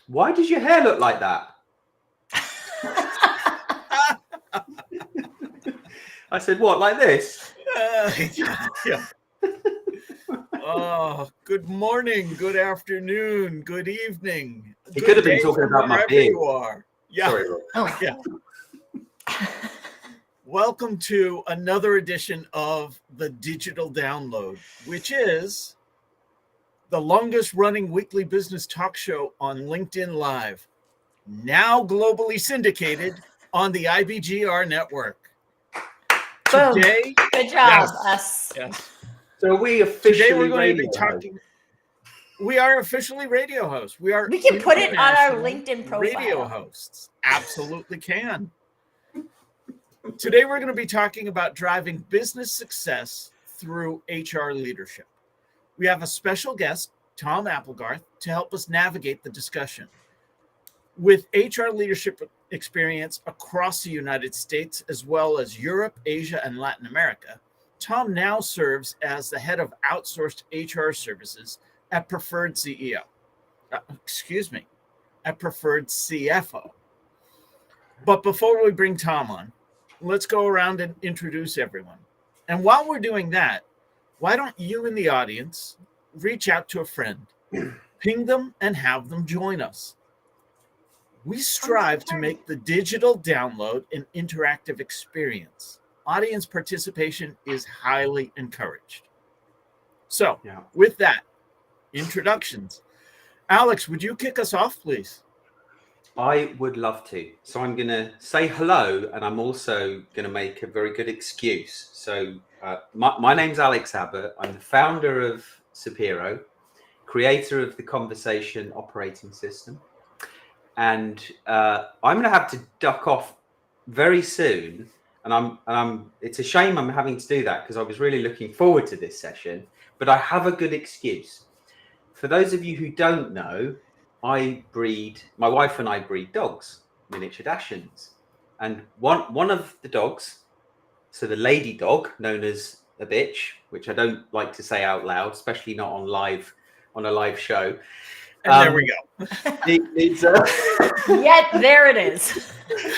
Why does your hair look like that? I said, what, like this? Yeah. Oh, good morning, good afternoon, good evening. He Good could have been day talking from about my wherever beard. you are. Yeah. Sorry, Rob. Oh. Yeah. Welcome to another edition of the Digital Download, which is the longest running weekly business talk show on LinkedIn Live, now globally syndicated on the IBGR network. Boom. Today, Good job, yes, us. yes. So are we officially Today we're going to be radio talking. We are officially radio hosts. We are. We can put it on our international LinkedIn profile. Radio hosts. Absolutely can. Today we're going to be talking about driving business success through HR leadership. We have a special guest, Tom Applegarth, to help us navigate the discussion. With HR leadership experience across the United States, as well as Europe, Asia, and Latin America, Tom now serves as the head of outsourced HR services at Preferred CEO. At Preferred CFO. But before we bring Tom on, let's go around and introduce everyone. And while we're doing that, why don't you in the audience reach out to a friend, ping them, and have them join us? We strive to make the digital download an interactive experience. Audience participation is highly encouraged. So, with that, introductions. Alex, would you kick us off, please? I would love to. So I'm going to say hello, and I'm also going to make a very good excuse. So my name's Alex Abbott. I'm the founder of Sapiro, creator of the Conversation Operating System. And I'm going to have to duck off very soon. And it's a shame I'm having to do that because I was really looking forward to this session, but I have a good excuse. For those of you who don't know, my wife and I breed dogs, miniature Dachshunds. And one of the dogs, so the lady dog, known as a bitch, which I don't like to say out loud, especially not on a live show. And there we go. Needs Yet there it is.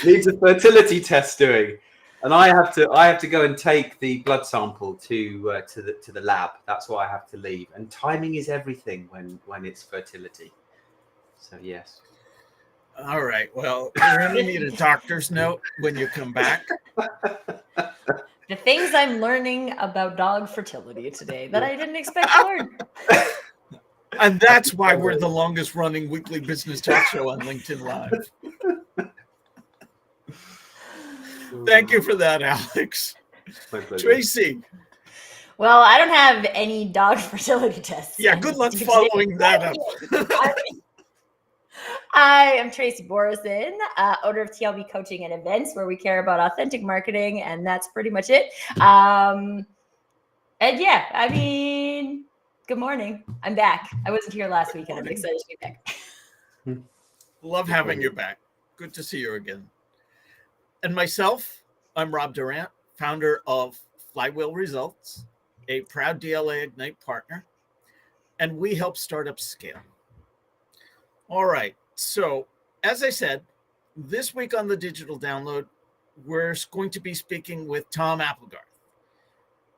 Needs a fertility test doing. And I have to go and take the blood sample to the lab. That's why I have to leave. And timing is everything when it's fertility. So yes. All right. Well, you're going to need a doctor's note when you come back. The things I'm learning about dog fertility today that I didn't expect to learn. And that's why we're the longest running weekly business talk show on LinkedIn Live. Thank you for that, Alex. Tracy. Well, I don't have any dog fertility tests. Yeah, good luck following that up. I am Tracy Borison, owner of TLB Coaching and Events, where we care about authentic marketing, and that's pretty much it. And yeah, I mean, good morning. I'm back. I wasn't here last week, and I'm excited to be back. Love having you back. Good to see you again. And myself, I'm Rob Durant, founder of Flywheel Results, a proud DLA Ignite partner, and we help startups scale. All right. So, as I said, this week on the Digital Download, we're going to be speaking with Tom Applegarth,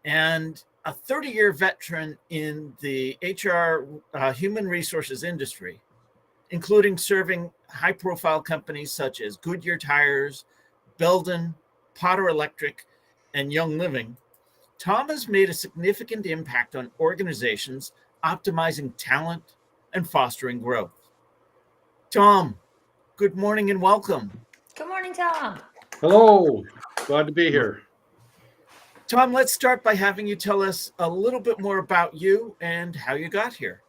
and a 30-year veteran in the HR human resources industry, including serving high-profile companies such as Goodyear Tires, Belden, Potter Electric, and Young Living. Tom has made a significant impact on organizations optimizing talent and fostering growth. Tom, good morning and welcome. Good morning, Tom. Hello. Glad to be here. Tom, let's start by having you tell us a little bit more about you and how you got here.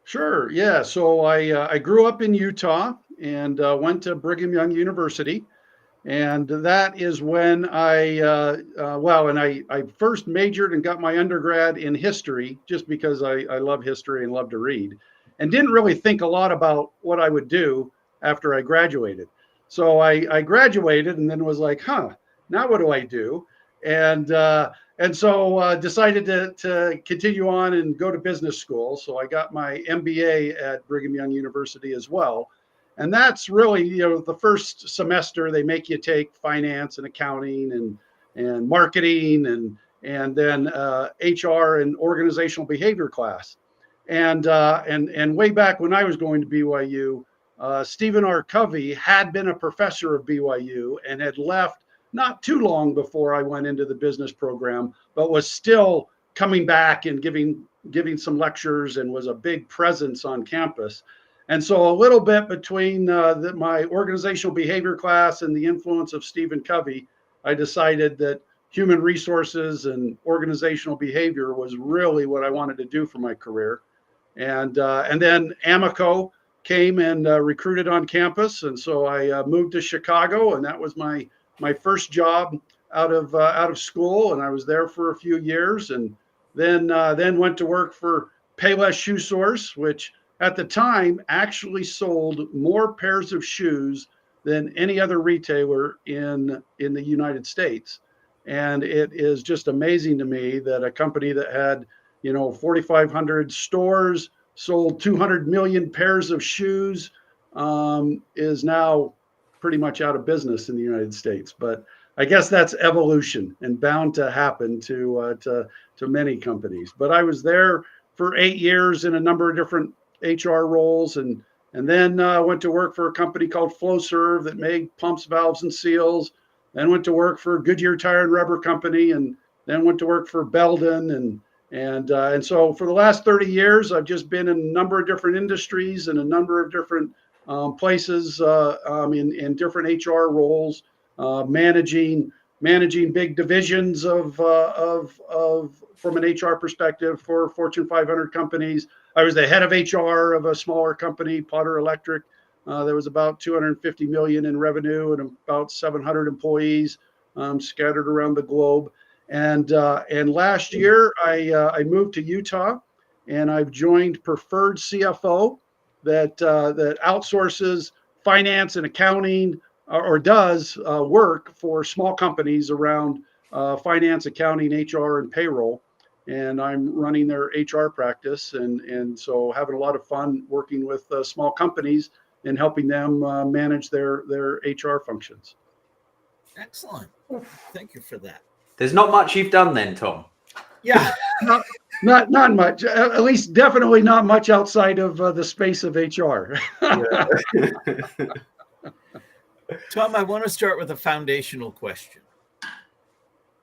Sure. Yeah. So I grew up in Utah and went to Brigham Young University. And that is when I first majored and got my undergrad in history, just because I love history and love to read, and didn't really think a lot about what I would do after I graduated. So I graduated and then was like, now what do I do? And so decided to continue on and go to business school. So I got my MBA at Brigham Young University as well. And that's really, the first semester they make you take finance and accounting and marketing and then HR and organizational behavior class. And way back when I was going to BYU, Stephen R. Covey had been a professor of BYU and had left not too long before I went into the business program, but was still coming back and giving some lectures and was a big presence on campus. And so a little bit between my organizational behavior class and the influence of Stephen Covey, I decided that human resources and organizational behavior was really what I wanted to do for my career. And then Amico came and recruited on campus, and so I moved to Chicago, and that was my first job out of school, and I was there for a few years, and then went to work for Payless Shoe Source, which at the time actually sold more pairs of shoes than any other retailer in the United States. And it is just amazing to me that a company that had 4,500 stores, sold 200 million pairs of shoes, is now pretty much out of business in the United States. But I guess that's evolution and bound to happen to many companies. But I was there for 8 years in a number of different HR roles, and then went to work for a company called Flowserve that made pumps, valves, and seals. Then went to work for Goodyear Tire and Rubber Company, and then went to work for Belden, and so for the last 30 years, I've just been in a number of different industries and a number of different places in different HR roles, managing big divisions of from an HR perspective for Fortune 500 companies. I was the head of HR of a smaller company, Potter Electric. There was about 250 million in revenue and about 700 employees scattered around the globe. And last year I moved to Utah, and I've joined Preferred CFO that outsources finance and accounting, or does work for small companies around finance, accounting, HR, and payroll. And I'm running their HR practice, and so having a lot of fun working with small companies and helping them manage their HR functions. Excellent. Thank you for that. There's not much you've done then, Tom. Yeah. Not much. At least definitely not much outside of the space of HR. Tom, I want to start with a foundational question.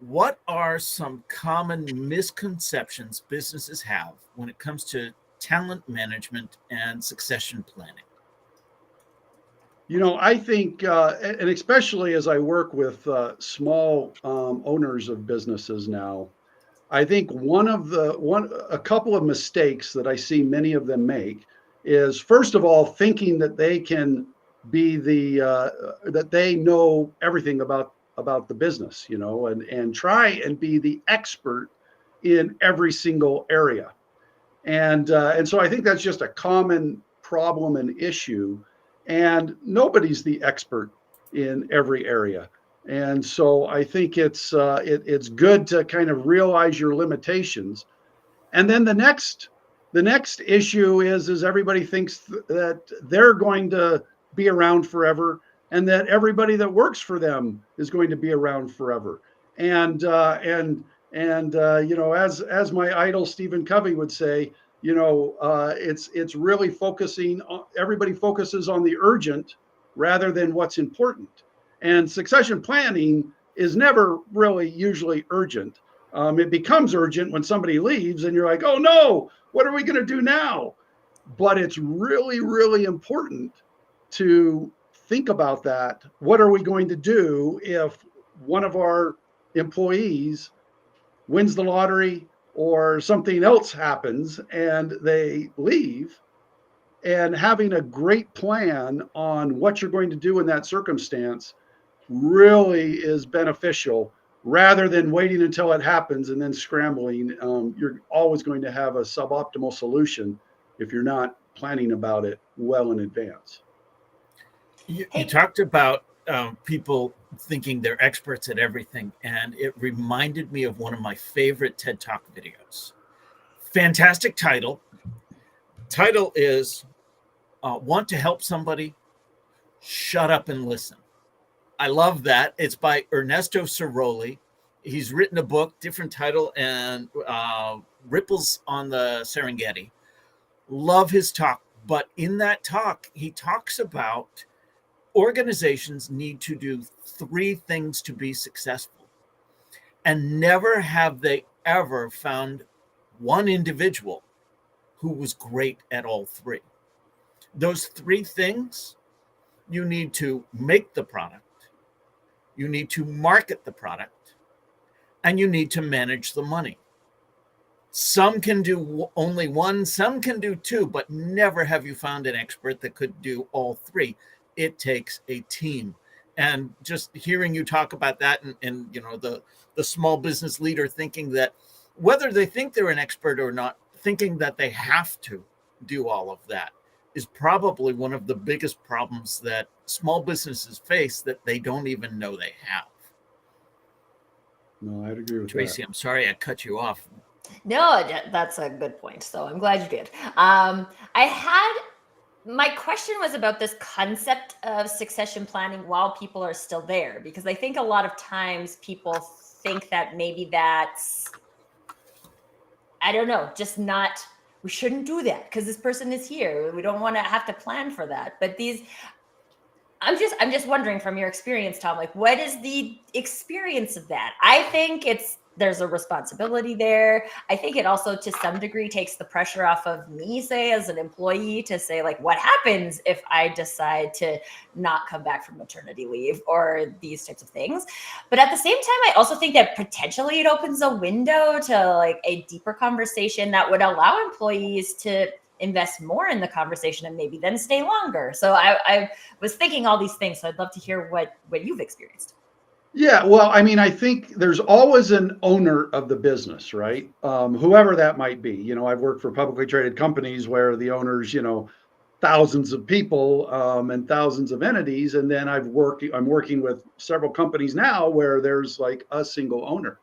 What are some common misconceptions businesses have when it comes to talent management and succession planning? I think, and especially as I work with small owners of businesses now, I think a couple of mistakes that I see many of them make is, first of all, thinking that they can be that they know everything about the business, and try and be the expert in every single area. And so I think that's just a common problem and issue. And nobody's the expert in every area. And so I think it's good to kind of realize your limitations. And then the next issue is everybody thinks that they're going to be around forever, and that everybody that works for them is going to be around forever. And as my idol Stephen Covey would say, it's really focusing on, everybody focuses on the urgent rather than what's important. And succession planning is never really usually urgent. It becomes urgent when somebody leaves and you're like, oh no, what are we going to do now? But it's really, really important to think about that. What are we going to do if one of our employees wins the lottery or something else happens and they leave? And having a great plan on what you're going to do in that circumstance really is beneficial, rather than waiting until it happens and then scrambling. You're always going to have a suboptimal solution if you're not planning about it well in advance. You talked about people thinking they're experts at everything, and it reminded me of one of my favorite TED Talk videos. Fantastic title. Title is Want to Help Somebody? Shut up and listen. I love that. It's by Ernesto Ceroli. He's written a book, different title, and Ripples on the Serengeti. Love his talk. But in that talk, he talks about organizations need to do 3 things to be successful. And never have they ever found one individual who was great at all 3. Those 3 things: you need to make the product, you need to market the product, and you need to manage the money. Some can do only one, some can do 2, but never have you found an expert that could do all 3. It takes a team. And just hearing you talk about that, and you know, the small business leader thinking that, whether they think they're an expert or not, thinking that they have to do all of that, is probably one of the biggest problems that small businesses face, that they don't even know they have. No, I'd agree with Tracy, that. I'm sorry I cut you off. No, that's a good point. So I'm glad you did. My question was about this concept of succession planning while people are still there, because I think a lot of times people think that maybe that's, I don't know, just not, we shouldn't do that because this person is here. We don't want to have to plan for that. But I'm just wondering, from your experience, Tom, like, what is the experience of that? I think there's a responsibility there. I think it also, to some degree, takes the pressure off of me, say, as an employee, to say, like, what happens if I decide to not come back from maternity leave or these types of things. But at the same time, I also think that potentially it opens a window to like a deeper conversation that would allow employees to invest more in the conversation and maybe then stay longer. So I was thinking all these things. So I'd love to hear what you've experienced. Yeah, well, I mean, I think there's always an owner of the business, right? Whoever that might be. You know, I've worked for publicly traded companies where the owners, you know, thousands of people and thousands of entities, and then I'm working with several companies now where there's like a single owner,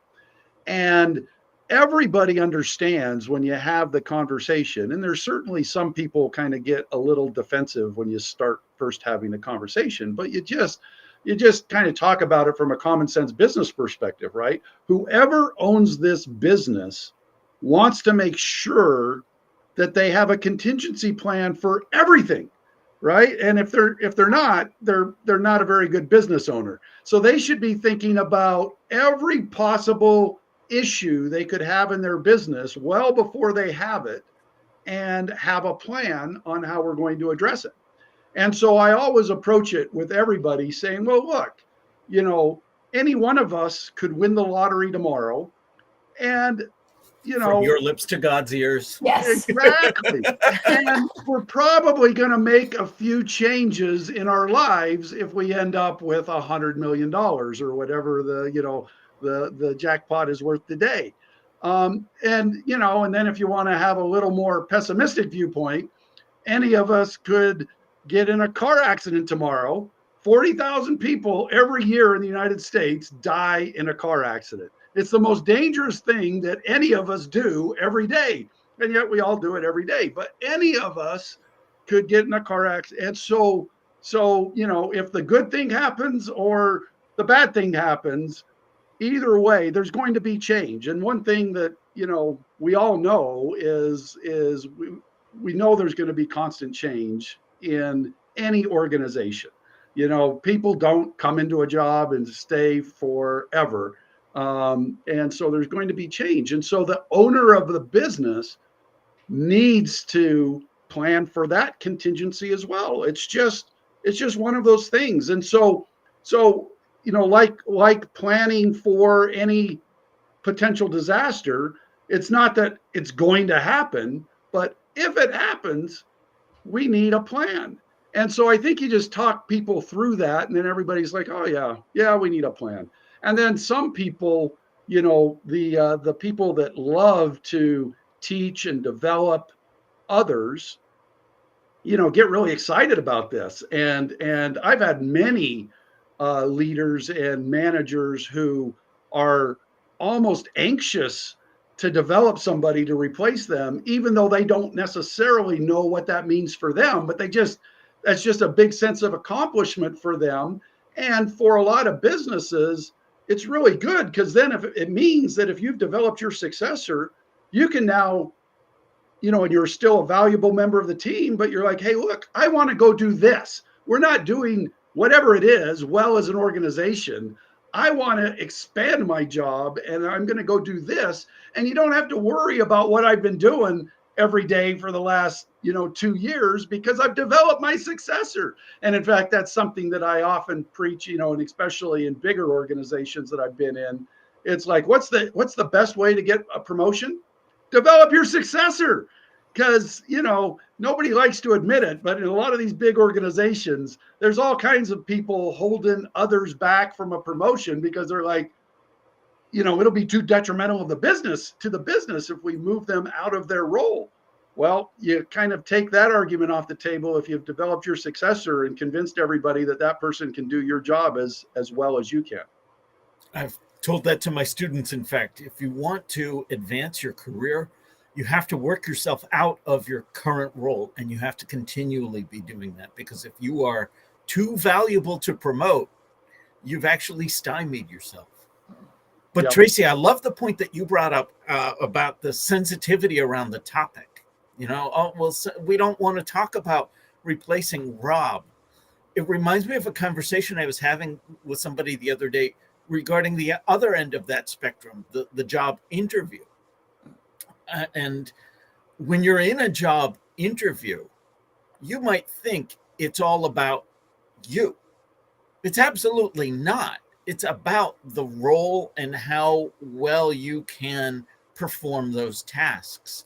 and everybody understands when you have the conversation. And there's certainly some people kind of get a little defensive when you start first having the conversation, but you just kind of talk about it from a common sense business perspective, right? Whoever owns this business wants to make sure that they have a contingency plan for everything, right? And if they're not, they're not a very good business owner. So they should be thinking about every possible issue they could have in their business well before they have it, and have a plan on how we're going to address it. And so I always approach it with everybody saying, well, look, you know, any one of us could win the lottery tomorrow. And, you know, from your lips to God's ears. Yes. Exactly. And we're probably going to make a few changes in our lives if we end up with $100 million or whatever the jackpot is worth today. And, you know, and then if you want to have a little more pessimistic viewpoint, any of us could get in a car accident tomorrow. 40,000 people every year in the United States die in a car accident. It's the most dangerous thing that any of us do every day. And yet we all do it every day. But any of us could get in a car accident. And so, you know, if the good thing happens or the bad thing happens, either way, there's going to be change. And one thing that, you know, we all know is we know there's going to be constant change in any organization. You know, people don't come into a job and stay forever. And so there's going to be change. And so the owner of the business needs to plan for that contingency as well. It's just one of those things. And so, you know, like planning for any potential disaster, it's not that it's going to happen, but if it happens, we need a plan. And so I think you just talk people through that, and then everybody's like, oh yeah, we need a plan. And then some people, you know, the people that love to teach and develop others, you know, get really excited about this. And I've had many leaders and managers who are almost anxious to develop somebody to replace them, even though they don't necessarily know what that means for them, but they just that's just a big sense of accomplishment for them. And for a lot of businesses, it's really good, because then if it means that if you've developed your successor, you can now, and you're still a valuable member of the team, but you're like, hey, look, I want to go do this. We're not doing whatever it is well as an organization. I want to expand my job, and I'm going to go do this. And you don't have to worry about what I've been doing every day for the last 2 years, because I've developed my successor. And in fact, that's something that I often preach, and especially in bigger organizations that I've been in. It's like, what's the best way to get a promotion? Develop your successor. Because nobody likes to admit it, but in a lot of these big organizations, there's all kinds of people holding others back from a promotion because they're like, it'll be too detrimental to the business if we move them out of their role. Well, you kind of take that argument off the table if you've developed your successor and convinced everybody that person can do your job as well as you can. I've told that to my students. In fact, if you want to advance your career, you have to work yourself out of your current role, and you have to continually be doing that, because if you are too valuable to promote, you've actually stymied yourself. But yep. Tracy, I love the point that you brought up about the sensitivity around the topic. We don't want to talk about replacing Rob. It reminds me of a conversation I was having with somebody the other day regarding the other end of that spectrum, the job interview. And when you're in a job interview, you might think it's all about you. It's absolutely not. It's about the role and how well you can perform those tasks.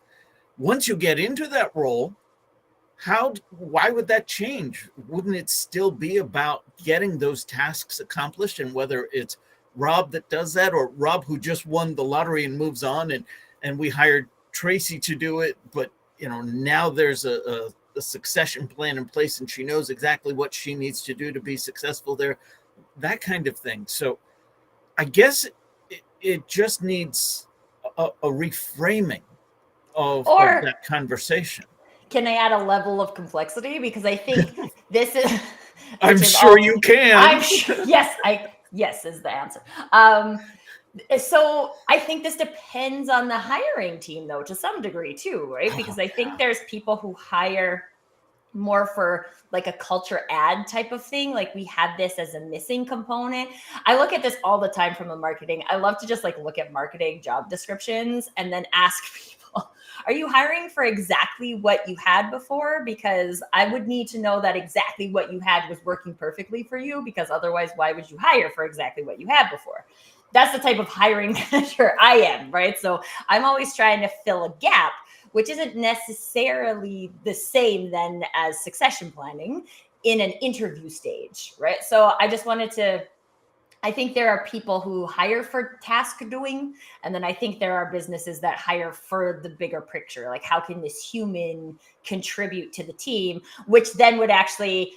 Once you get into that role, why would that change? Wouldn't it still be about getting those tasks accomplished? And whether it's Rob that does that, or Rob who just won the lottery and moves on, and we hired Tracy to do it, but now there's a succession plan in place, and she knows exactly what she needs to do to be successful there, that kind of thing. So I guess it just needs a reframing of that conversation. Can I add a level of complexity? Because I think this is I'm sure you can. I'm sure, yes is the answer. So I think this depends on the hiring team, though, to some degree too, right? Because I think there's people who hire more for like a culture add type of thing. Like, we have this as a missing component. I look at this all the time from a marketing. I love to just look at marketing job descriptions and then ask people, are you hiring for exactly what you had before? Because I would need to know that exactly what you had was working perfectly for you, because otherwise, why would you hire for exactly what you had before? That's the type of hiring manager I am, right? So I'm always trying to fill a gap, which isn't necessarily the same then as succession planning in an interview stage, right? So I just wanted to, I think there are people who hire for task doing, and then I think there are businesses that hire for the bigger picture. Like, how can this human contribute to the team, which then would actually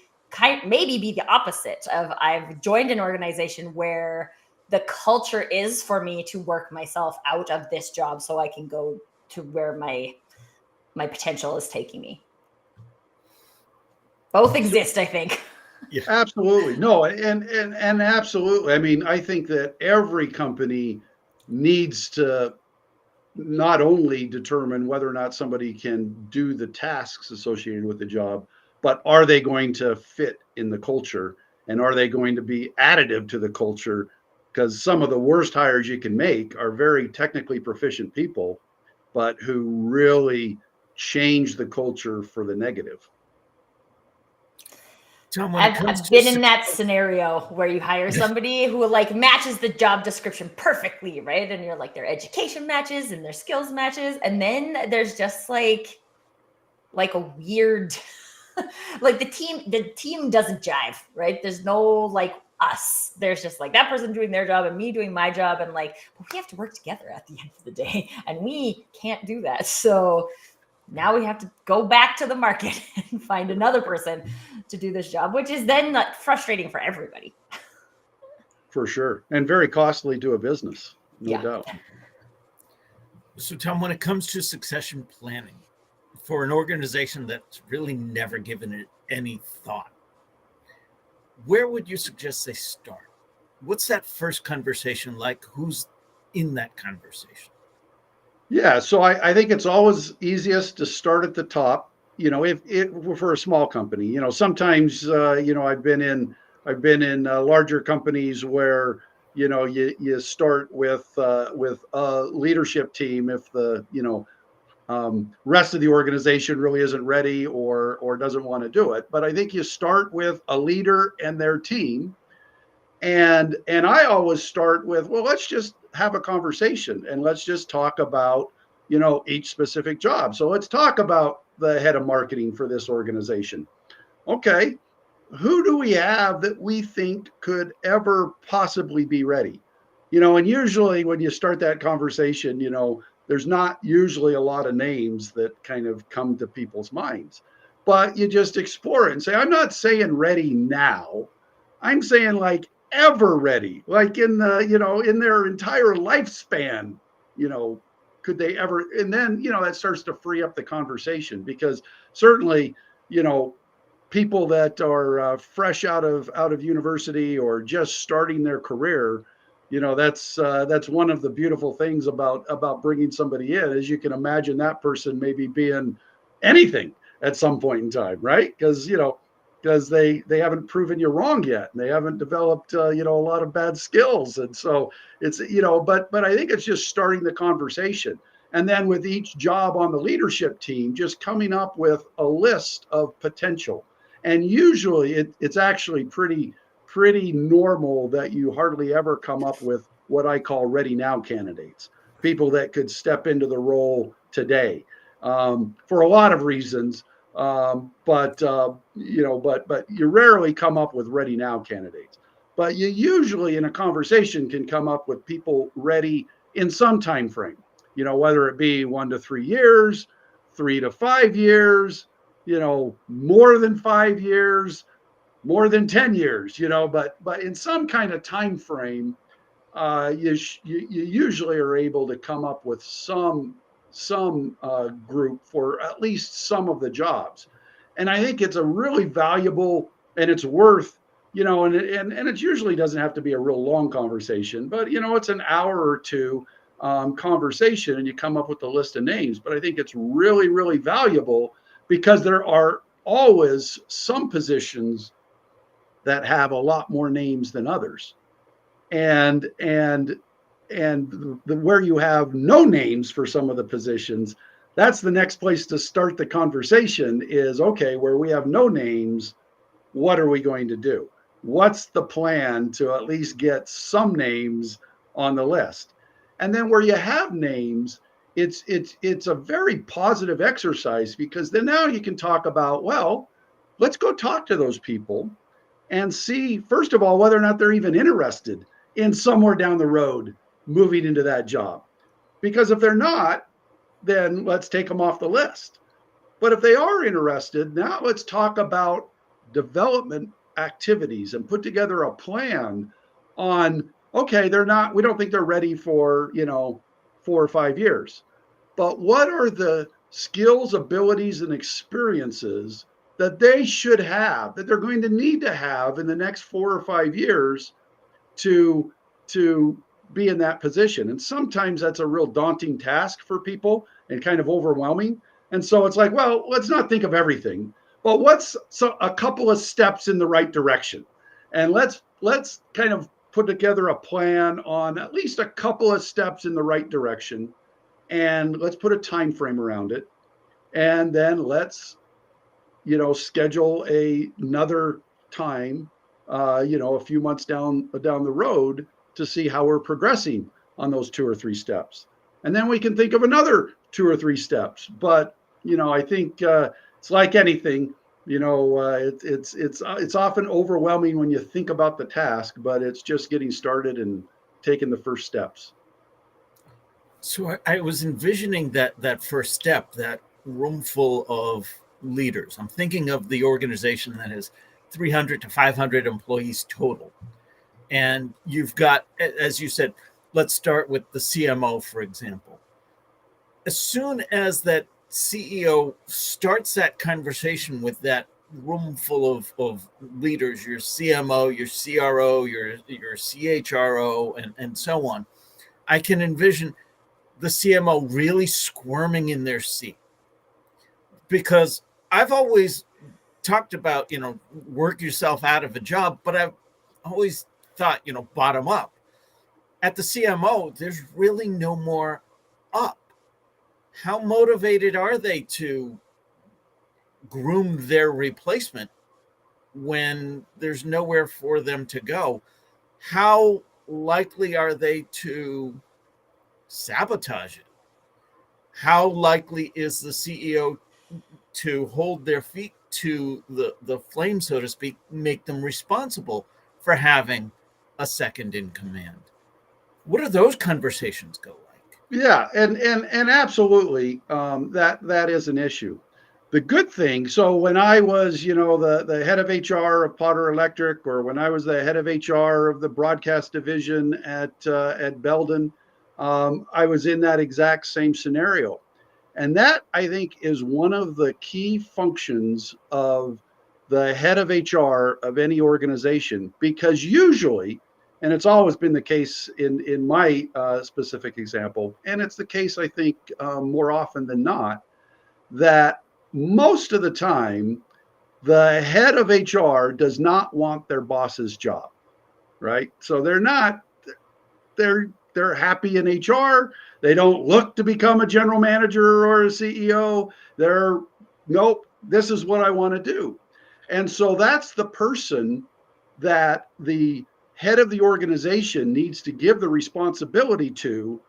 maybe be the opposite of, I've joined an organization where the culture is for me to work myself out of this job so I can go to where my potential is taking me. Both exist, I think. Yeah. Absolutely. No, and absolutely. I mean, I think that every company needs to not only determine whether or not somebody can do the tasks associated with the job, but are they going to fit in the culture, and are they going to be additive to the culture? Because some of the worst hires you can make are very technically proficient people, but who really change the culture for the negative. Tom, I've been in that scenario where you hire somebody who matches the job description perfectly, right? And you're like, their education matches and their skills matches. And then there's just like a weird, the team doesn't jive, right? There's no us. There's just that person doing their job and me doing my job. And but we have to work together at the end of the day, and we can't do that. So now we have to go back to the market and find another person to do this job, which is then frustrating for everybody. For sure. And very costly to a business, no doubt. So Tom, when it comes to succession planning for an organization that's really never given it any thought, where would you suggest they start? What's that first conversation like? Who's in that conversation? Yeah, so I think it's always easiest to start at the top. If for a small company, sometimes I've been in larger companies where you start with a leadership team if the rest of the organization really isn't ready or doesn't want to do it. But I think you start with a leader and their team, and I always start with, well, let's just have a conversation and let's just talk about each specific job. So let's talk about the head of marketing for this organization. Okay, who do we have that we think could ever possibly be ready? And usually when you start that conversation, there's not usually a lot of names that kind of come to people's minds, but you just explore it and say, I'm not saying ready now. I'm saying like ever ready, like in in their entire lifespan, could they ever? And then, that starts to free up the conversation, because certainly, people that are fresh out of university or just starting their career, that's one of the beautiful things about bringing somebody in, is you can imagine that person maybe being anything at some point in time, right? Because they haven't proven you wrong yet, and they haven't developed a lot of bad skills, and so it's but I think it's just starting the conversation. And then with each job on the leadership team, just coming up with a list of potential. And usually it's actually pretty normal that you hardly ever come up with what I call ready now candidates, people that could step into the role today, for a lot of reasons. But you rarely come up with ready now candidates. But you usually in a conversation can come up with people ready in some time frame, whether it be 1 to 3 years, 3 to 5 years, more than 5 years, more than 10 years, but in some kind of time frame, you usually are able to come up with some group for at least some of the jobs. And I think it's a really valuable, and it's worth, and it usually doesn't have to be a real long conversation, but it's an hour or two conversation, and you come up with a list of names. But I think it's really, really valuable, because there are always some positions that have a lot more names than others. And where you have no names for some of the positions, that's the next place to start the conversation is, okay, where we have no names, what are we going to do? What's the plan to at least get some names on the list? And then where you have names, it's a very positive exercise, because then now you can talk about, well, let's go talk to those people and see, first of all, whether or not they're even interested in somewhere down the road moving into that job. Because if they're not, then let's take them off the list. But if they are interested, now let's talk about development activities and put together a plan on, okay, we don't think they're ready for 4 or 5 years, but what are the skills, abilities, and experiences that they should have, that they're going to need to have in the next 4 or 5 years to be in that position. And sometimes that's a real daunting task for people and kind of overwhelming. And so it's like, well, let's not think of everything, but what's a couple of steps in the right direction? And let's kind of put together a plan on at least a couple of steps in the right direction. And let's put a time frame around it. And then let's, schedule another time, a few months down the road to see how we're progressing on those 2 or 3 steps. And then we can think of another 2 or 3 steps. But, I think it's like anything, it's often overwhelming when you think about the task, but it's just getting started and taking the first steps. So I was envisioning that first step, that room full of leaders. I'm thinking of the organization that has 300 to 500 employees total. And you've got, as you said, let's start with the CMO, for example. As soon as that CEO starts that conversation with that room full of leaders, your CMO, your CRO, your CHRO, and so on, I can envision the CMO really squirming in their seat, because I've always talked about, work yourself out of a job, but I've always thought, bottom up. At the CMO, there's really no more up. How motivated are they to groom their replacement when there's nowhere for them to go? How likely are they to sabotage it? How likely is the CEO to hold their feet to the flame, so to speak, make them responsible for having a second in command? What do those conversations go like? Yeah, and absolutely, that is an issue. The good thing, so when I was, the head of HR of Potter Electric, or when I was the head of HR of the broadcast division at Belden, I was in that exact same scenario. And that, I think, is one of the key functions of the head of HR of any organization, because usually, and it's always been the case in my specific example, and it's the case, I think, more often than not, that most of the time, the head of HR does not want their boss's job, right? So they're happy in HR. They don't look to become a general manager or a CEO. Nope, this is what I want to do. And so that's the person that the head of the organization needs to give the responsibility to,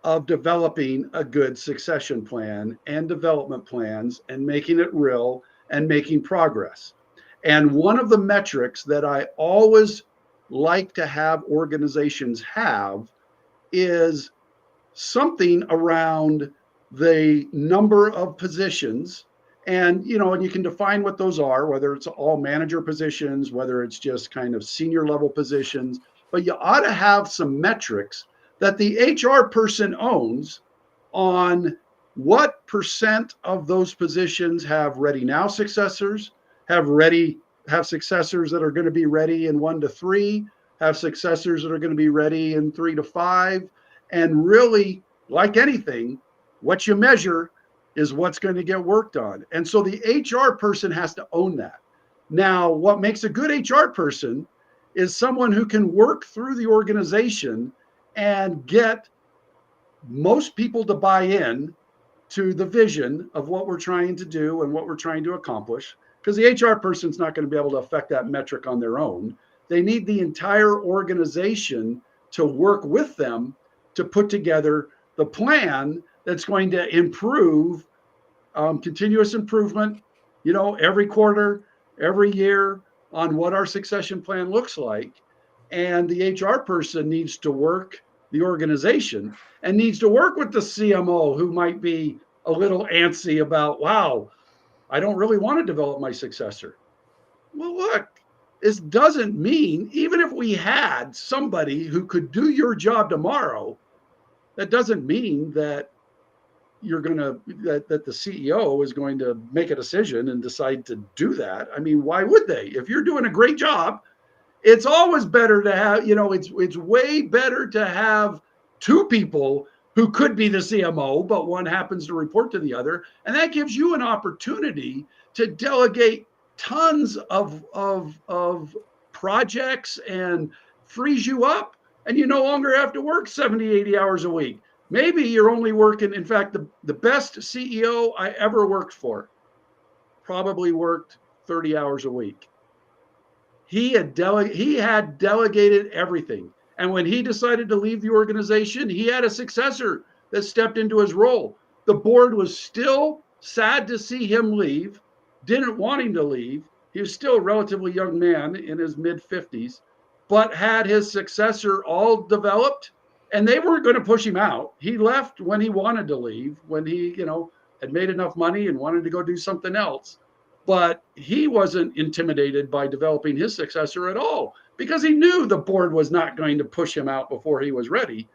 of developing a good succession plan and development plans and making it real and making progress. And one of the metrics that I always like to have organizations have is something around the number of positions. And and you can define what those are, whether it's all manager positions, whether it's just kind of senior level positions, but you ought to have some metrics that the HR person owns on what percent of those positions have ready now successors, have successors that are going to be ready in 1 to 3, have successors that are going to be ready in 3 to 5. And really, like anything, what you measure is what's going to get worked on. And so the HR person has to own that. Now, what makes a good HR person is someone who can work through the organization and get most people to buy in to the vision of what we're trying to do and what we're trying to accomplish. Because the HR person's not going to be able to affect that metric on their own. They need the entire organization to work with them to put together the plan that's going to improve, continuous improvement, every quarter, every year, on what our succession plan looks like. And the HR person needs to work the organization and needs to work with the CMO, who might be a little antsy about, wow, I don't really want to develop my successor. Well, look, this doesn't mean, even if we had somebody who could do your job tomorrow, that doesn't mean that that the CEO is going to make a decision and decide to do that. I mean, why would they? If you're doing a great job, it's always better to have, it's way better to have 2 people who could be the CMO, but one happens to report to the other. And that gives you an opportunity to delegate tons of projects and frees you up. And you no longer have to work 70, 80 hours a week. Maybe you're only working, in fact, the best CEO I ever worked for probably worked 30 hours a week. He had delegated everything. And when he decided to leave the organization, he had a successor that stepped into his role. The board was still sad to see him leave, didn't want him to leave. He was still a relatively young man in his mid-50s, but had his successor all developed, and they weren't going to push him out. He left when he wanted to leave, when he, had made enough money and wanted to go do something else. But he wasn't intimidated by developing his successor at all, because he knew the board was not going to push him out before he was ready.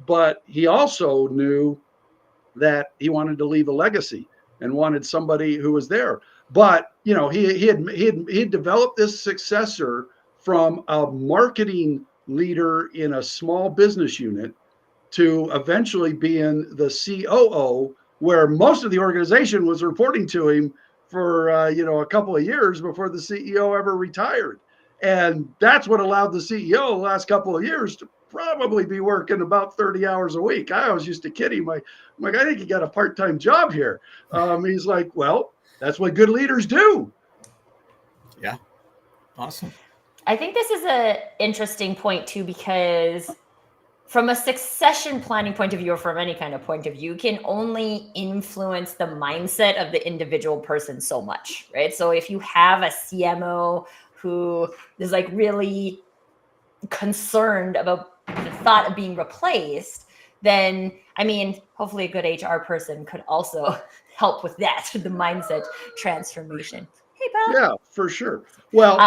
But he also knew that he wanted to leave a legacy and wanted somebody who was there. But he had developed this successor from a marketing leader in a small business unit to eventually being the COO, where most of the organization was reporting to him for a couple of years before the CEO ever retired. And that's what allowed the CEO the last couple of years to probably be working about 30 hours a week. I always used to kid him, I'm like, I think you got a part-time job here. He's like, well, that's what good leaders do. Yeah. Awesome. I think this is an interesting point too, because from a succession planning point of view, or from any kind of point of view, you can only influence the mindset of the individual person so much, right? So if you have a CMO who is like really concerned about the thought of being replaced, then I mean, hopefully a good HR person could also help with that, the mindset transformation. Hey, Bob. Yeah, for sure. Well,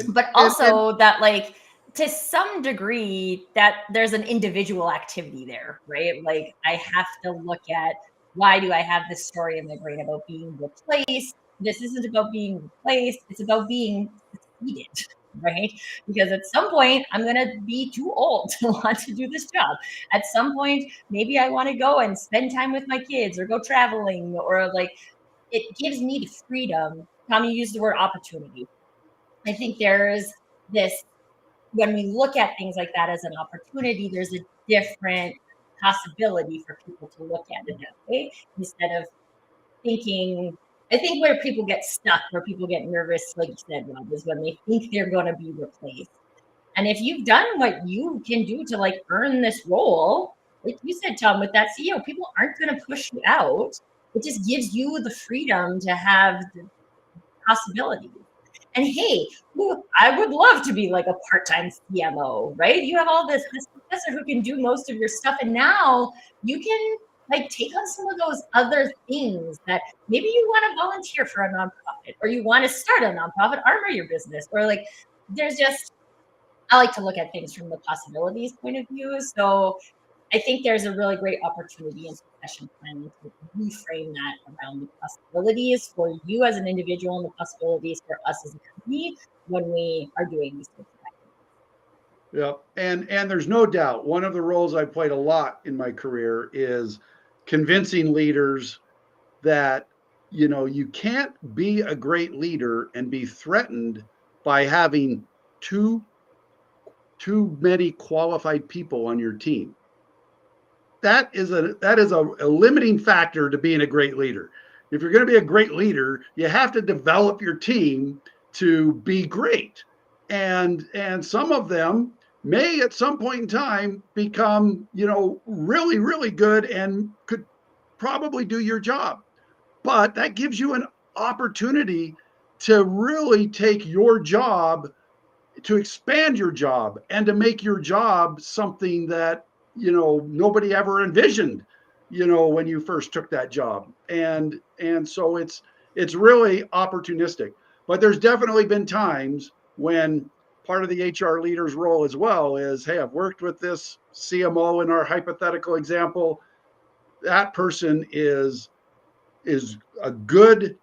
but also that, like, to some degree, that there's an individual activity there, right? Like, I have to look at, why do I have this story in my brain about being replaced? This isn't about being replaced. It's about being succeeded, right? Because at some point, I'm going to be too old to want to do this job. At some point, maybe I want to go and spend time with my kids or go traveling, or like, it gives me the freedom. Tommy used the word opportunity. I think there's this, when we look at things like that as an opportunity, there's a different possibility for people to look at it that way, instead of thinking. I think where people get stuck, where people get nervous, like you said, Rob, is when they think they're going to be replaced. And if you've done what you can do to like earn this role, like you said, Tom, with that CEO, people aren't going to push you out. It just gives you the freedom to have the possibilities. And hey, I would love to be like a part-time CMO, right? You have all this professor who can do most of your stuff, and now you can like take on some of those other things that maybe you want to volunteer for a nonprofit, or you want to start a nonprofit arm of your business, or like, there's just, I like to look at things from the possibilities point of view. So I think there's a really great opportunity in succession planning to reframe that around the possibilities for you as an individual and the possibilities for us as a company when we are doing these things. Yeah, and there's no doubt one of the roles I played a lot in my career is convincing leaders that you can't be a great leader and be threatened by having too many qualified people on your team. That is a limiting factor to being a great leader. If you're going to be a great leader, you have to develop your team to be great. And some of them may at some point in time become, really, really good and could probably do your job. But that gives you an opportunity to really take your job, to expand your job, and to make your job something that nobody ever envisioned when you first took that job. And so it's really opportunistic. But there's definitely been times when part of the HR leader's role as well is, hey, I've worked with this CMO in our hypothetical example. That person is a good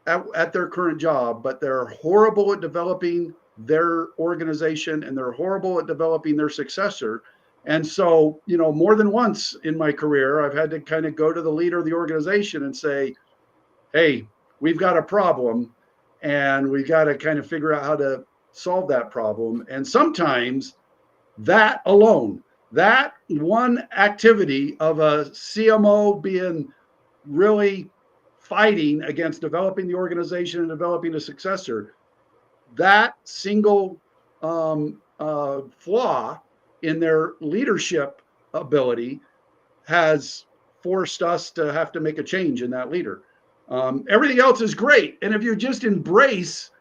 at their current job, but they're horrible at developing their organization, and they're horrible at developing their successor. And so, more than once in my career, I've had to kind of go to the leader of the organization and say, hey, we've got a problem, and we got to kind of figure out how to solve that problem. And sometimes that alone, that one activity of a CMO being really fighting against developing the organization and developing a successor, that single flaw in their leadership ability has forced us to have to make a change in that leader. Everything else is great. And if you just embrace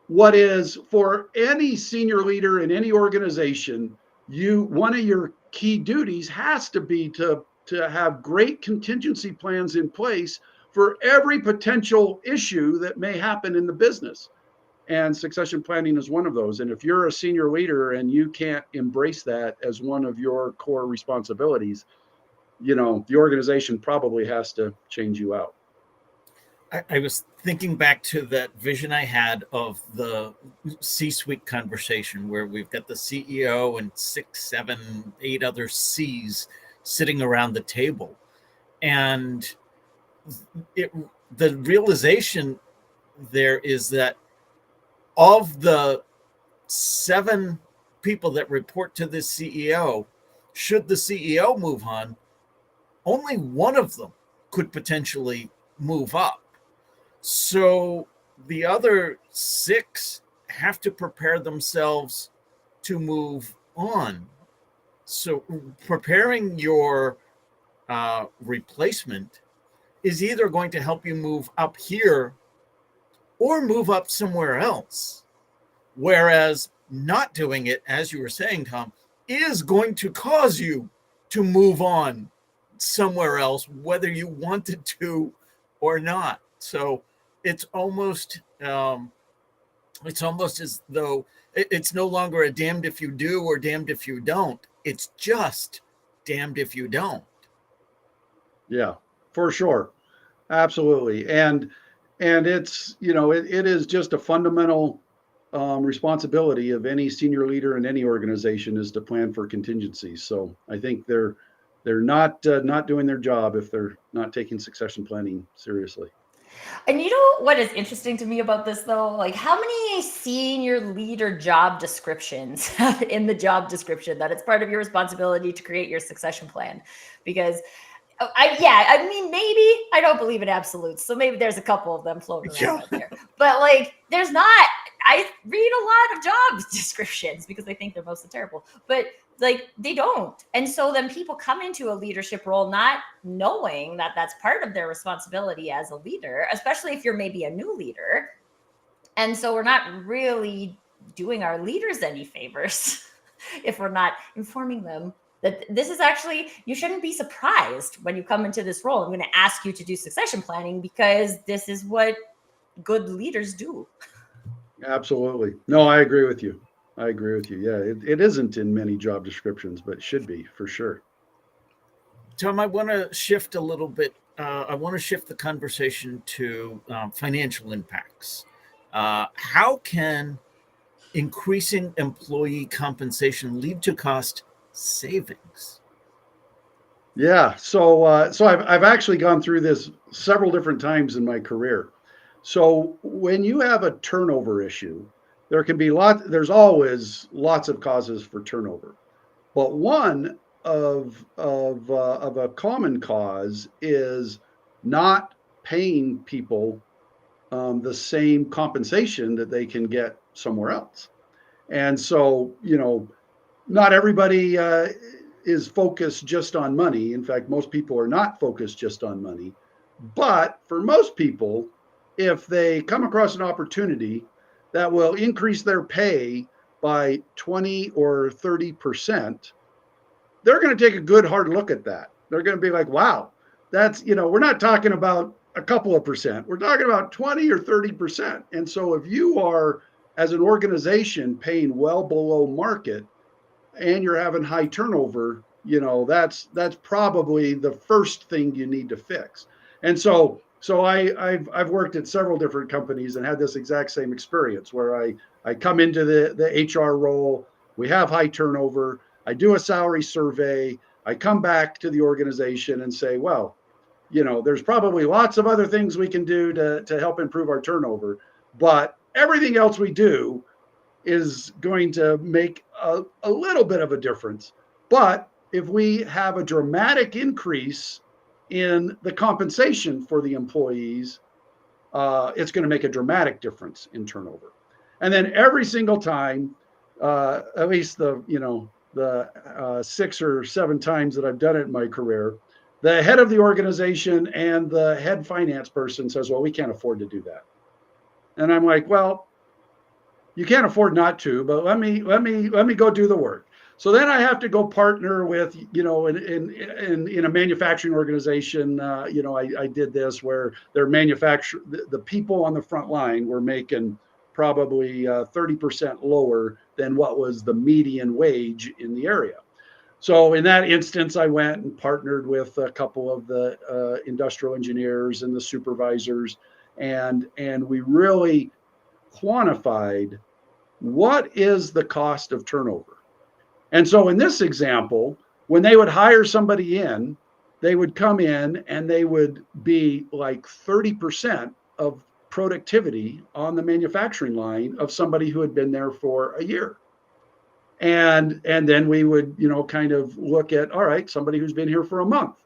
what is, for any senior leader in any organization, one of your key duties has to be to have great contingency plans in place for every potential issue that may happen in the business. And succession planning is one of those. And if you're a senior leader and you can't embrace that as one of your core responsibilities, the organization probably has to change you out. I was thinking back to that vision I had of the C-suite conversation where we've got the CEO and 6, 7, 8 other C's sitting around the table. And the realization there is that of the 7 people that report to the CEO, should the CEO move on, only one of them could potentially move up. So the other 6 have to prepare themselves to move on. So preparing your replacement is either going to help you move up here or move up somewhere else. Whereas not doing it, as you were saying, Tom, is going to cause you to move on somewhere else, whether you wanted to or not. So it's almost as though it's no longer a damned if you do or damned if you don't. It's just damned if you don't. Yeah, for sure. Absolutely. And it's, it is just a fundamental responsibility of any senior leader in any organization is to plan for contingencies. So I think they're not doing their job if they're not taking succession planning seriously. And you know what is interesting to me about this, though? Like, how many senior leader job descriptions have in the job description that it's part of your responsibility to create your succession plan? Because I mean, maybe I don't believe in absolutes, so maybe there's a couple of them floating around out there. But like, there's not. I read a lot of job descriptions because I think they're mostly terrible, but like they don't. And so then people come into a leadership role not knowing that that's part of their responsibility as a leader, especially if you're maybe a new leader. And so we're not really doing our leaders any favors if we're not informing them that this is actually, you shouldn't be surprised when you come into this role. I'm going to ask you to do succession planning because this is what good leaders do. Absolutely. No, I agree with you. Yeah, it isn't in many job descriptions, but it should be for sure. Tom, I want to shift a little bit. I want to shift the conversation to financial impacts. How can increasing employee compensation lead to cost savings? Yeah. So I've actually gone through this several different times in my career. So when you have a turnover issue, there's always lots of causes for turnover. But one of a common cause is not paying people the same compensation that they can get somewhere else. And so, not everybody is focused just on money. In fact, most people are not focused just on money. But for most people, if they come across an opportunity that will increase their pay by 20 or 30%, they're going to take a good hard look at that. They're going to be like, wow, that's, we're not talking about a couple of percent. We're talking about 20 or 30%. And so if you are, as an organization, paying well below market and you're having high turnover, that's probably the first thing you need to fix. And so I've worked at several different companies and had this exact same experience where I come into the HR role, we have high turnover, I do a salary survey, I come back to the organization and say, well, there's probably lots of other things we can do to help improve our turnover, but everything else we do is going to make a little bit of a difference. But if we have a dramatic increase in the compensation for the employees, it's going to make a dramatic difference in turnover. And then every single time, at least the 6 or 7 times that I've done it in my career, the head of the organization and the head finance person says, well, we can't afford to do that. And I'm like, well, you can't afford not to, but let me go do the work. So then I have to go partner with, in a manufacturing organization. I did this where their the people on the front line were making probably 30% lower than what was the median wage in the area. So in that instance, I went and partnered with a couple of the industrial engineers and the supervisors. and we really quantified what is the cost of turnover. And so in this example, when they would hire somebody in, they would come in and they would be like 30% of productivity on the manufacturing line of somebody who had been there for a year. And then we would, kind of look at, all right, somebody who's been here for a month.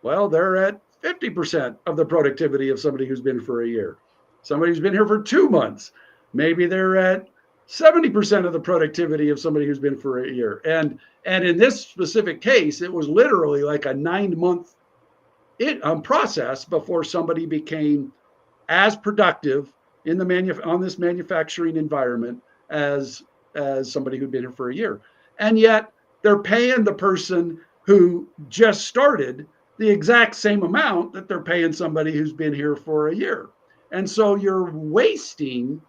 Well, they're at 50% of the productivity of somebody who's been for a year. Somebody who's been here for 2 months, maybe they're at 70% of the productivity of somebody who's been for a year. And in this specific case, it was literally like a 9-month process before somebody became as productive in the on this manufacturing environment as somebody who'd been here for a year. And yet they're paying the person who just started the exact same amount that they're paying somebody who's been here for a year. And so you're wasting,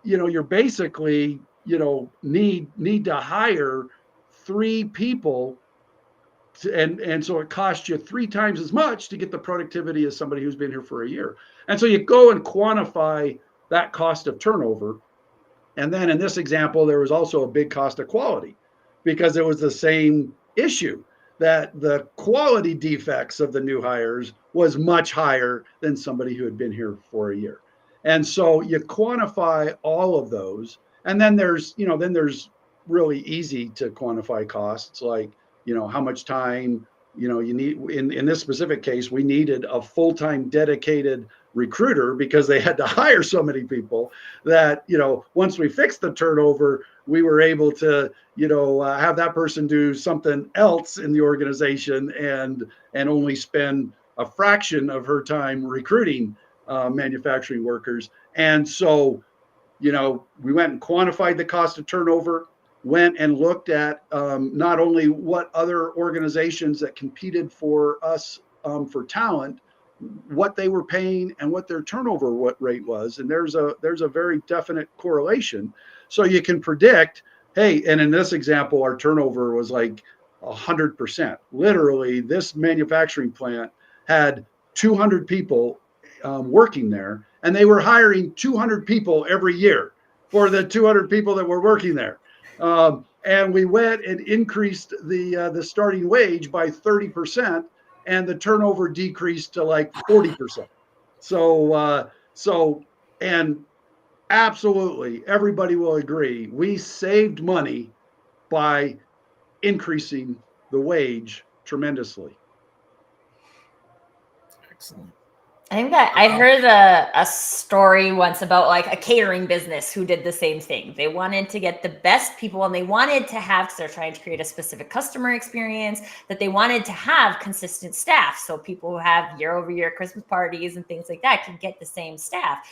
you're basically, need to hire 3 people and so it costs you 3 times as much to get the productivity as somebody who's been here for a year. And so you go and quantify that cost of turnover. And then in this example, there was also a big cost of quality because it was the same issue that the quality defects of the new hires was much higher than somebody who had been here for a year. And so you quantify all of those. And then there's really easy to quantify costs, like, how much time, you need. In this specific case, we needed a full-time dedicated recruiter because they had to hire so many people that, once we fixed the turnover, we were able to, have that person do something else in the organization and only spend a fraction of her time recruiting manufacturing workers. And so, we went and quantified the cost of turnover, went and looked at not only what other organizations that competed for us for talent, what they were paying and what their turnover rate was. And there's a very definite correlation. So you can predict, hey, and in this example, our turnover was like 100%. Literally, this manufacturing plant had 200 people working there, and they were hiring 200 people every year for the 200 people that were working there. And we went and increased the starting wage by 30%, and the turnover decreased to like 40%. So and absolutely everybody will agree, we saved money by increasing the wage tremendously. Excellent. I think that I heard a story once about like a catering business who did the same thing. They wanted to get the best people, and they wanted to have, because they're trying to create a specific customer experience, that they wanted to have consistent staff. So people who have year-over-year Christmas parties and things like that can get the same staff.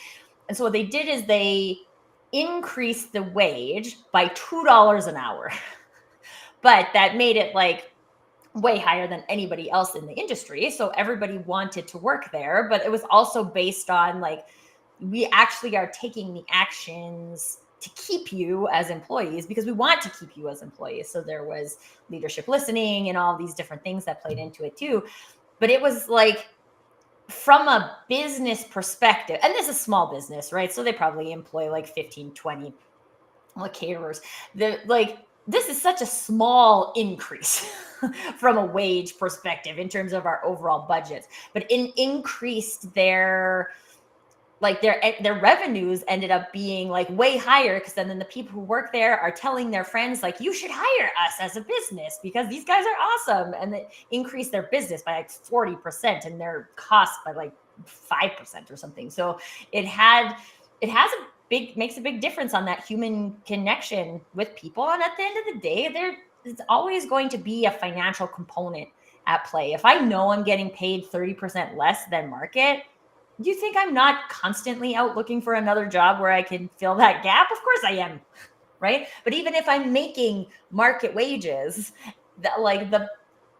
And so what they did is they increased the wage by $2 an hour. But that made it like way higher than anybody else in the industry. So everybody wanted to work there, but it was also based on like, we actually are taking the actions to keep you as employees because we want to keep you as employees. So there was leadership listening and all these different things that played into it too. But it was like, from a business perspective, and this is small business, right? So they probably employ like 15, 20 caterers. They're like, this is such a small increase from a wage perspective in terms of our overall budgets, but increased their revenues ended up being like way higher, because then the people who work there are telling their friends like, you should hire us as a business because these guys are awesome, and they increase their business by like 40% and their cost by like 5% or something. So makes a big difference on that human connection with people. And at the end of the day, there's always going to be a financial component at play. If I know I'm getting paid 30% less than market, do you think I'm not constantly out looking for another job where I can fill that gap? Of course I am, right? But even if I'm making market wages, the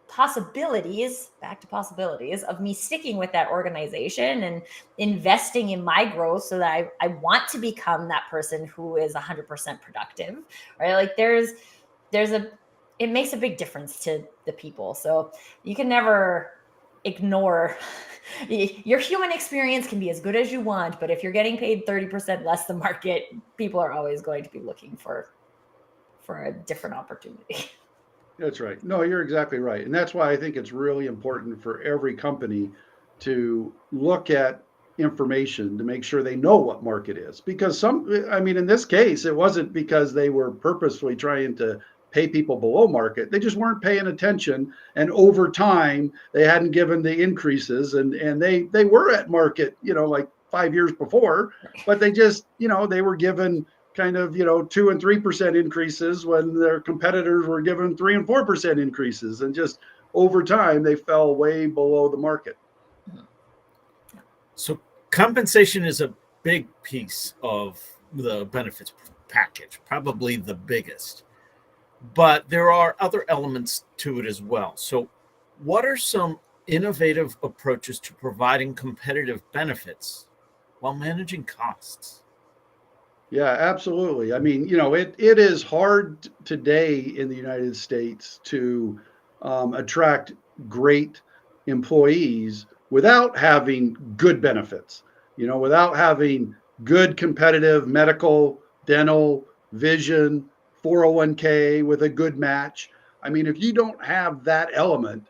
possibilities, back to possibilities of me sticking with that organization and investing in my growth so that I want to become that person who is 100% productive, right? Like it makes a big difference to the people. So you can never ignore your human experience can be as good as you want, but if you're getting paid 30% less than market, people are always going to be looking for a different opportunity. That's right. No, you're exactly right. And that's why I think it's really important for every company to look at information to make sure they know what market is. Because I mean, in this case, it wasn't because they were purposefully trying to pay people below market. They just weren't paying attention. And over time, they hadn't given the increases and they were at market, like 5 years before, but they just, they were given kind of 2 and 3% increases when their competitors were given 3 and 4% increases, and just over time they fell way below the market. So compensation is a big piece of the benefits package, probably the biggest, but there are other elements to it as well. So what are some innovative approaches to providing competitive benefits while managing costs? Yeah, absolutely. I mean, it is hard today in the United States to attract great employees without having good benefits, without having good competitive medical, dental, vision, 401k with a good match. I mean, if you don't have that element,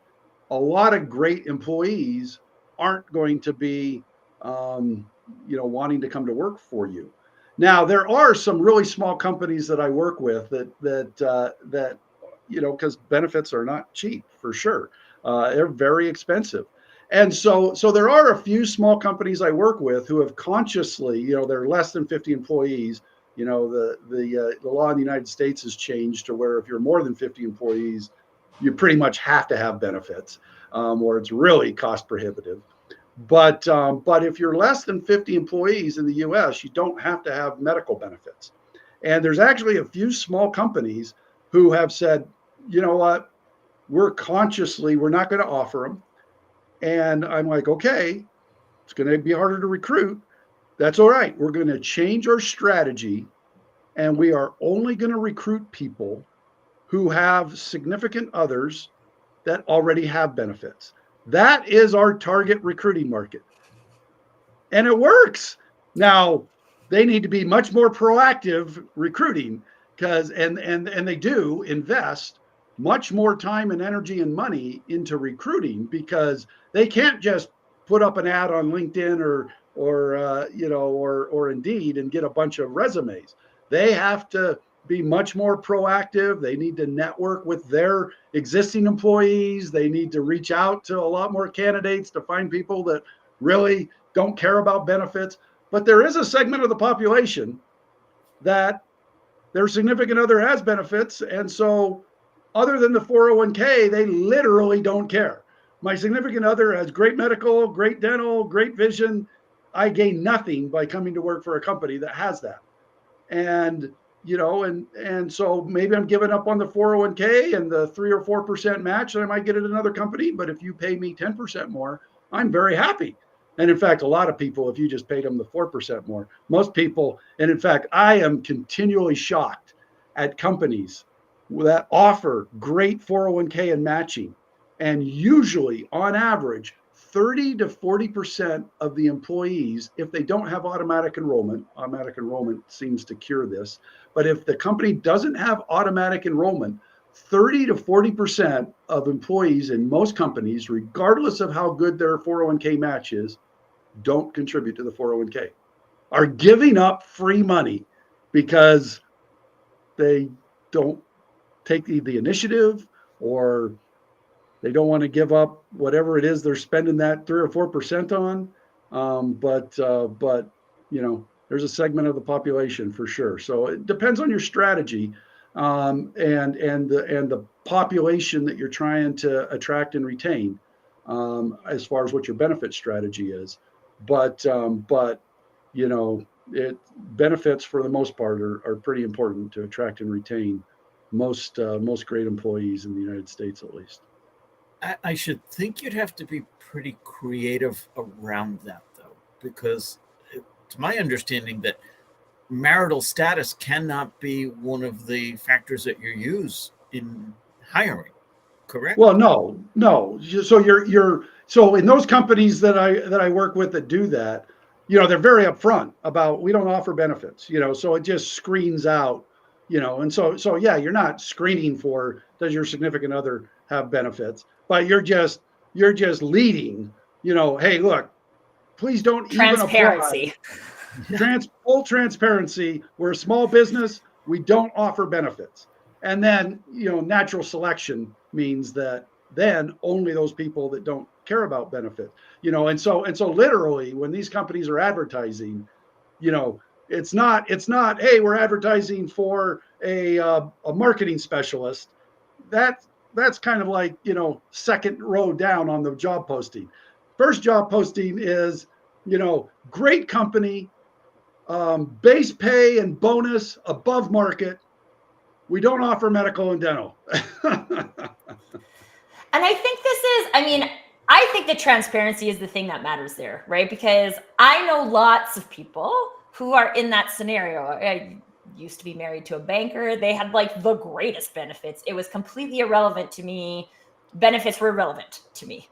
a lot of great employees aren't going to be, wanting to come to work for you. Now, there are some really small companies that I work with that because benefits are not cheap for sure. They're very expensive. And so there are a few small companies I work with who have consciously, they're less than 50 employees. The law in the United States has changed to where if you're more than 50 employees, you pretty much have to have benefits, or it's really cost prohibitive. But if you're less than 50 employees in the U.S., you don't have to have medical benefits. And there's actually a few small companies who have said, you know what, we're not going to offer them. And I'm like, okay, it's going to be harder to recruit. That's all right. We're going to change our strategy, and we are only going to recruit people who have significant others that already have benefits. That is our target recruiting market. And it works. Now, they need to be much more proactive recruiting and they do invest much more time and energy and money into recruiting, because they can't just put up an ad on LinkedIn or Indeed and get a bunch of resumes. They have to be much more proactive. They need to network with their existing employees. They need to reach out to a lot more candidates to find people that really don't care about benefits. But there is a segment of the population that their significant other has benefits. And so other than the 401k, they literally don't care. My significant other has great medical, great dental, great vision. I gain nothing by coming to work for a company that has that. And and so maybe I'm giving up on the 401k and the 3 or 4% match that I might get at another company. But if you pay me 10% more, I'm very happy. And in fact, a lot of people, if you just paid them the 4% more, most people, and in fact, I am continually shocked at companies that offer great 401k and matching. And usually, on average, 30 to 40% of the employees, if they don't have automatic enrollment seems to cure this, but if the company doesn't have automatic enrollment, 30 to 40% of employees in most companies, regardless of how good their 401k match is, don't contribute to the 401k, are giving up free money because they don't take the initiative, or they don't want to give up whatever it is they're spending that 3 or 4% on. But there's a segment of the population for sure. So it depends on your strategy, and the population that you're trying to attract and retain, as far as what your benefit strategy is. But benefits for the most part are pretty important to attract and retain most great employees in the United States, at least. I should think you'd have to be pretty creative around that, though, because it's my understanding that marital status cannot be one of the factors that you use in hiring, correct? Well, no. So So in those companies that I work with that do that, they're very upfront about, we don't offer benefits, so it just screens out, and so yeah, you're not screening for, does your significant other have benefits, but you're just leading, hey, look, please don't even apply. Transparency. Full transparency. We're a small business. We don't offer benefits. And then, natural selection means that then only those people that don't care about benefits, and so literally when these companies are advertising, it's not, hey, we're advertising for a marketing specialist. That's kind of like, second row down on the job posting. First job posting is, great company, base pay and bonus above market. We don't offer medical and dental. And I think I think that transparency is the thing that matters there, right? Because I know lots of people who are in that scenario. I used to be married to a banker. They had like the greatest benefits. It was completely irrelevant to me. Benefits were irrelevant to me.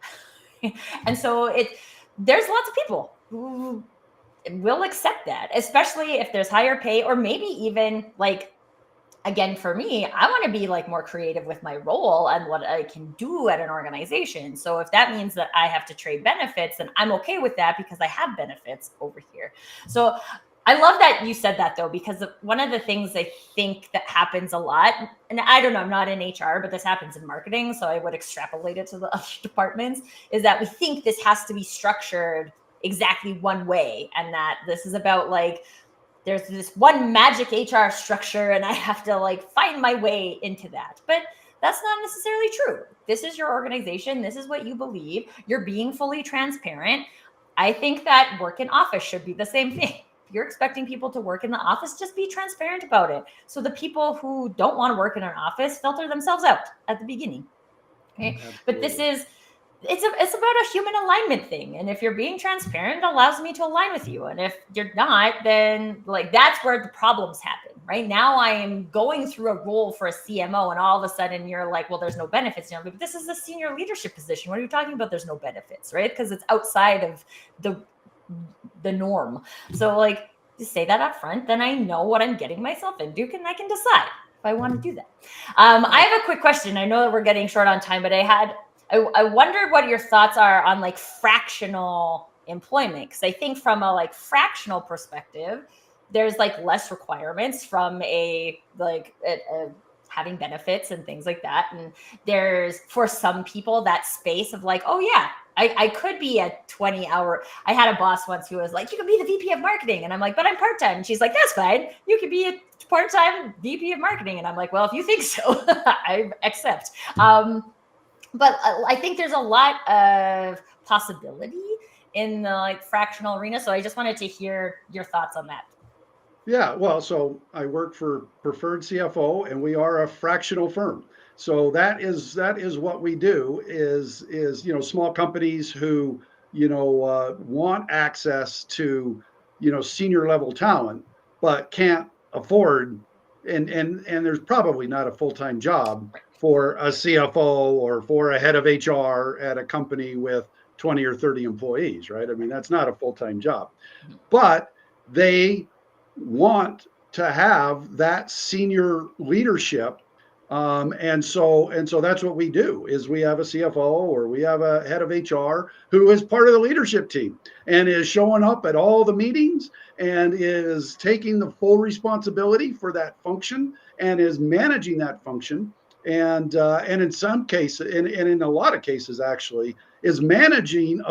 And so there's lots of people who will accept that, especially if there's higher pay, or maybe even like, again, for me, I want to be like more creative with my role and what I can do at an organization. So if that means that I have to trade benefits, then I'm okay with that because I have benefits over here. So I love that you said that, though, because one of the things I think that happens a lot, and I don't know, I'm not in HR, but this happens in marketing, so I would extrapolate it to the other departments, is that we think this has to be structured exactly one way, and that this is about like, there's this one magic HR structure and I have to like find my way into that. But that's not necessarily true. This is your organization. This is what you believe. You're being fully transparent. I think that work in office should be the same thing. If you're expecting people to work in the office, just be transparent about it. So the people who don't want to work in an office filter themselves out at the beginning. Okay? But it's about a human alignment thing. And if you're being transparent, it allows me to align with you. And if you're not, then like that's where the problems happen. Right now, I am going through a role for a CMO, and all of a sudden you're like, well, there's no benefits. But this is a senior leadership position. What are you talking about? There's no benefits, right? Because it's outside of the norm. So like, just say that up front, then I know what I'm getting myself into, and I can decide if I want to do that. I have a quick question. I know that we're getting short on time, but I wondered what your thoughts are on like fractional employment. Because I think from a like fractional perspective, there's like less requirements from having benefits and things like that. And there's, for some people, that space of like, oh yeah, I could be a 20-hour. I had a boss once who was like, you could be the VP of marketing. And I'm like, but I'm part-time. And she's like, that's fine. You could be a part-time VP of marketing. And I'm like, well, if you think so, I accept. But I think there's a lot of possibility in the like fractional arena. So I just wanted to hear your thoughts on that. Yeah, well, so I work for Preferred CFO, and we are a fractional firm. So that is what we do is small companies who want access to senior level talent, but can't afford, and there's probably not a full-time job for a CFO or for a head of HR at a company with 20 or 30 employees, right? I mean, that's not a full-time job, but they want to have that senior leadership. And so that's what we do is we have a CFO or we have a head of HR who is part of the leadership team and is showing up at all the meetings and is taking the full responsibility for that function and is managing that function. And in some cases, and in a lot of cases, actually, is managing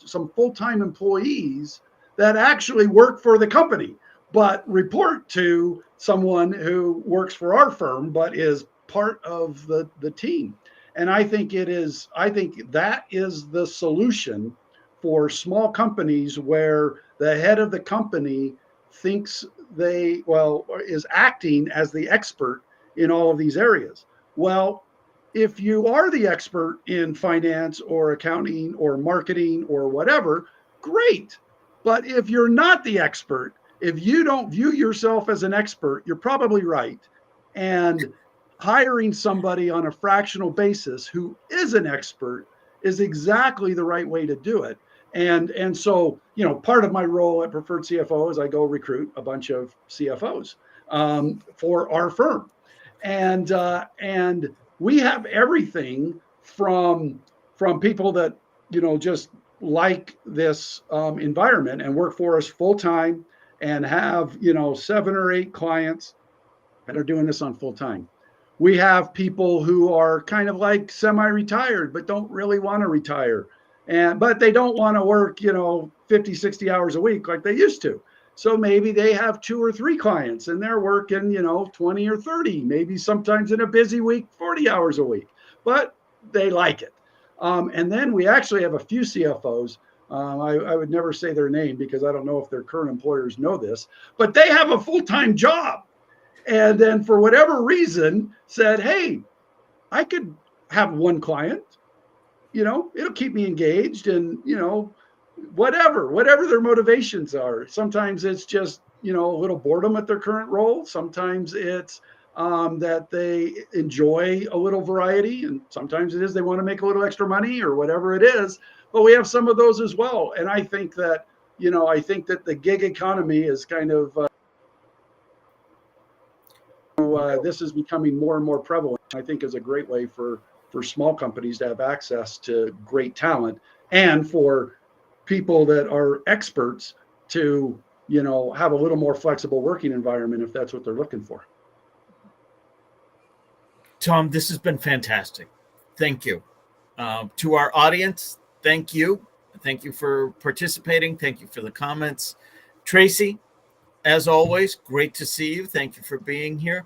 some full-time employees that actually work for the company, but report to someone who works for our firm, but is part of the team. And I think that is the solution for small companies where the head of the company thinks is acting as the expert in all of these areas. Well, if you are the expert in finance or accounting or marketing or whatever, great. But if you're not the expert, if you don't view yourself as an expert, you're probably right. And hiring somebody on a fractional basis who is an expert is exactly the right way to do it. And so, part of my role at Preferred CFO is I go recruit a bunch of CFOs for our firm. And we have everything from people that, just like this environment and work for us full time and have, 7 or 8 clients that are doing this on full time. We have people who are kind of like semi-retired, but don't really want to retire. But they don't want to work, 50, 60 hours a week like they used to. So maybe they have 2 or 3 clients and they're working, 20 or 30, maybe sometimes in a busy week, 40 hours a week, but they like it. And then we actually have a few CFOs. I would never say their name because I don't know if their current employers know this, but they have a full-time job. And then for whatever reason said, hey, I could have 1 client, it'll keep me engaged and, whatever their motivations are. Sometimes it's just, a little boredom at their current role. Sometimes it's that they enjoy a little variety. And sometimes it is they want to make a little extra money or whatever it is. But we have some of those as well. And I think that, the gig economy is kind of, this is becoming more and more prevalent. I think is a great way for small companies to have access to great talent and for people that are experts to, have a little more flexible working environment if that's what they're looking for. Tom, this has been fantastic. Thank you. To our audience, thank you. Thank you for participating. Thank you for the comments. Tracy, as always, great to see you. Thank you for being here.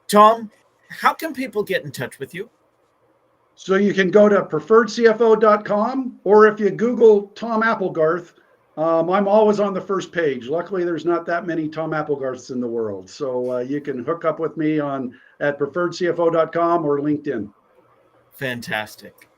Tom, how can people get in touch with you? So you can go to preferredcfo.com, or if you Google Tom Applegarth, I'm always on the first page. Luckily, there's not that many Tom Applegarths in the world. So you can hook up with me at preferredcfo.com or LinkedIn. Fantastic.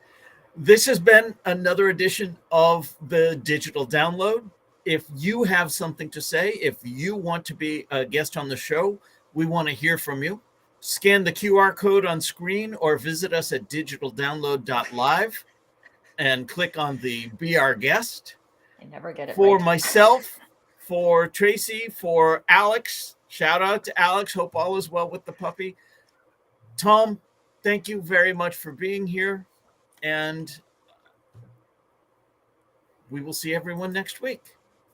This has been another edition of the Digital Download. If you have something to say, if you want to be a guest on the show, we want to hear from you. Scan the QR code on screen or visit us at digitaldownload.live and click on the Be Our Guest. I never get it For right. myself, for Tracy, for Alex, shout out to Alex. Hope all is well with the puppy. Tom, thank you very much for being here. And we will see everyone next week.